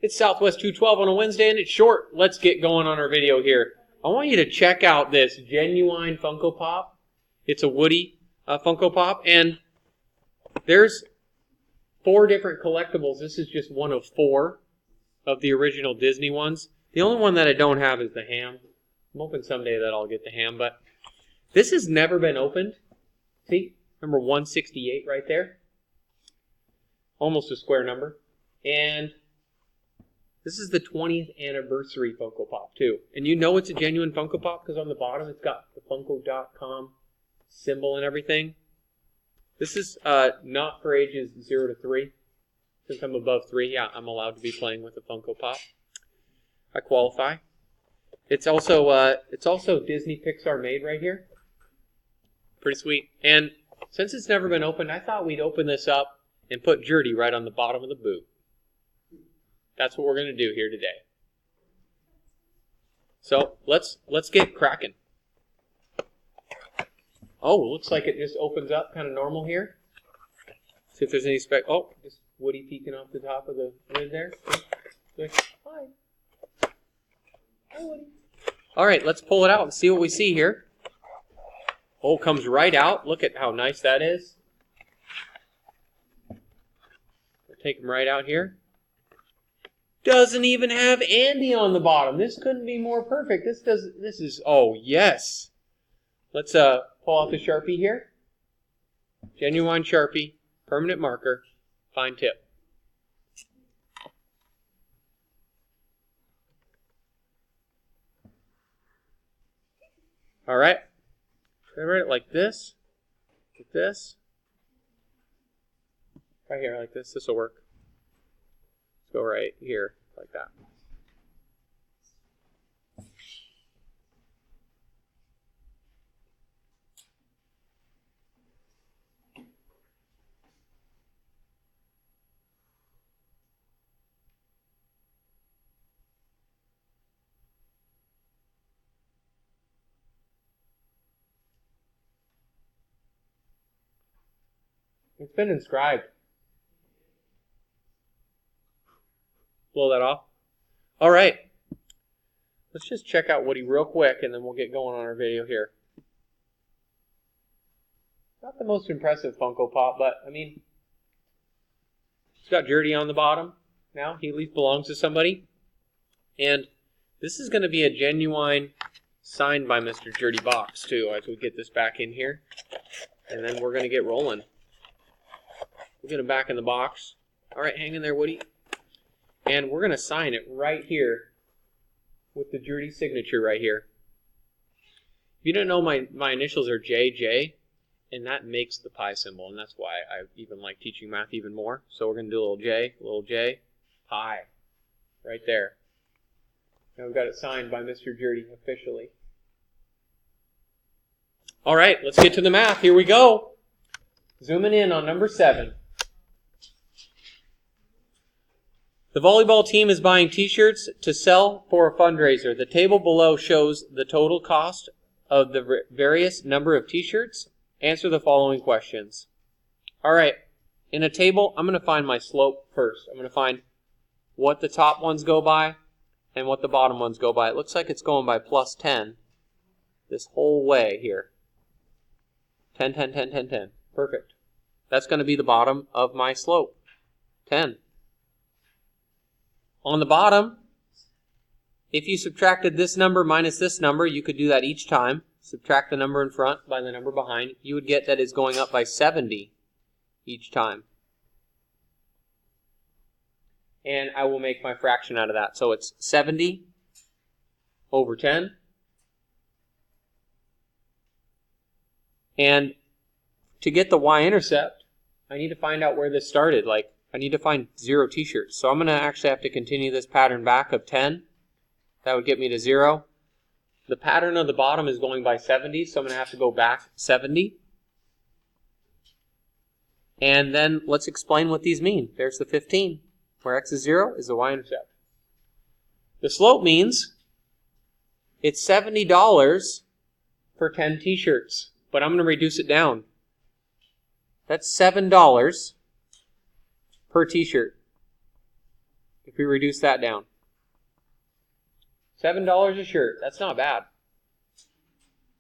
It's Southwest 212 on a Wednesday, and it's short. Let's get going on our video here. I want you to check out this genuine Funko Pop. It's a Woody Funko Pop, and there's 4 different collectibles. This is just one of 4 of the original Disney ones. The only one that I don't have is the ham. I'm hoping someday that I'll get the ham, but this has never been opened. See, number 168 right there. Almost a square number. And this is the 20th anniversary Funko Pop, too. And you know it's a genuine Funko Pop because on the bottom it's got the Funko.com symbol and everything. This is not for ages 0 to 3. Since I'm above 3, yeah, I'm allowed to be playing with a Funko Pop. I qualify. It's also Disney Pixar made right here. Pretty sweet. And since it's never been opened, I thought we'd open this up and put Jerdy right on the bottom of the boot. That's what we're going to do here today. So let's get cracking. Oh, looks like it just opens up kind of normal here. See if there's any oh, just Woody peeking off the top of the lid there. Hi. Hi, Woody. All right, let's pull it out and see what we see here. Oh, it comes right out. Look at how nice that is. We'll take him right out here. Doesn't even have Andy on the bottom. This couldn't be more perfect. This is, oh, yes. Let's pull out the Sharpie here. Genuine Sharpie, permanent marker, fine tip. All right. Write it like this. Like this. Right here, like this. This will work. Let's go right here, like that. It's been inscribed. Blow that off. All right. Let's just check out Woody real quick, and then we'll get going on our video here. Not the most impressive Funko Pop, but, I mean, it's got Jerdy on the bottom now. He at least belongs to somebody. And this is going to be a genuine signed by Mr. Jerdy box, too, as we get this back in here. And then we're going to get rolling. We'll get him back in the box. All right, hang in there, Woody. And we're going to sign it right here with the Jerdy signature right here. If you don't know, my initials are JJ, and that makes the pi symbol, and that's why I even like teaching math even more. So we're going to do a little J, pi, right there. Now we've got it signed by Mr. Jerdy officially. All right, let's get to the math. Here we go. Zooming in on number 7. The volleyball team is buying t-shirts to sell for a fundraiser. The table below shows the total cost of the various number of t-shirts. Answer the following questions. All right, in a table, I'm going to find my slope first. I'm going to find what the top ones go by and what the bottom ones go by. It looks like it's going by plus 10 this whole way here. 10, 10, 10, 10, 10. Perfect. That's going to be the bottom of my slope. 10. On the bottom, if you subtracted this number minus this number, you could do that each time. Subtract the number in front by the number behind. You would get that it's going up by 70 each time. And I will make my fraction out of that. So it's 70 over 10. And to get the y-intercept, I need to find out where this started. Like, I need to find 0 t-shirts. So I'm going to actually have to continue this pattern back of 10. That would get me to 0. The pattern of the bottom is going by 70, so I'm going to have to go back 70. And then let's explain what these mean. There's the 15. Where x is 0 is the y-intercept. The slope means it's $70 for 10 t-shirts, but I'm going to reduce it down. That's $7 per t-shirt. If If we reduce that down. $7 a shirt. That's not bad.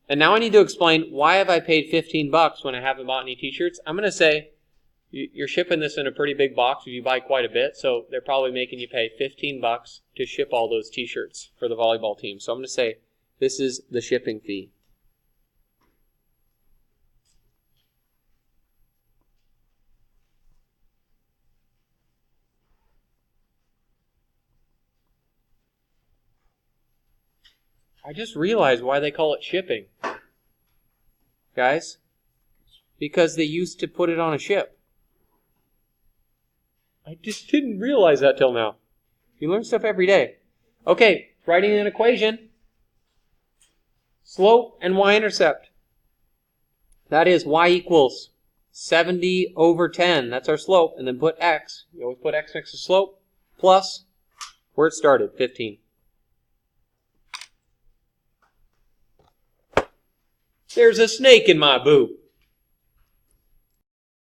And now I need to explain why have I paid $15 when I haven't bought any t-shirts. I'm going to say you're shipping this in a pretty big box if you buy quite a bit, so they're probably making you pay $15 to ship all those t-shirts for the volleyball team. So I'm going to say this is the shipping fee. I just realized why they call it shipping. Guys, because they used to put it on a ship. I just didn't realize that till now. You learn stuff every day. Okay, writing an equation. Slope and y-intercept. That is y equals 70 over 10. That's our slope. And then put x. You always put x next to slope. Plus where it started, 15. There's a snake in my boot.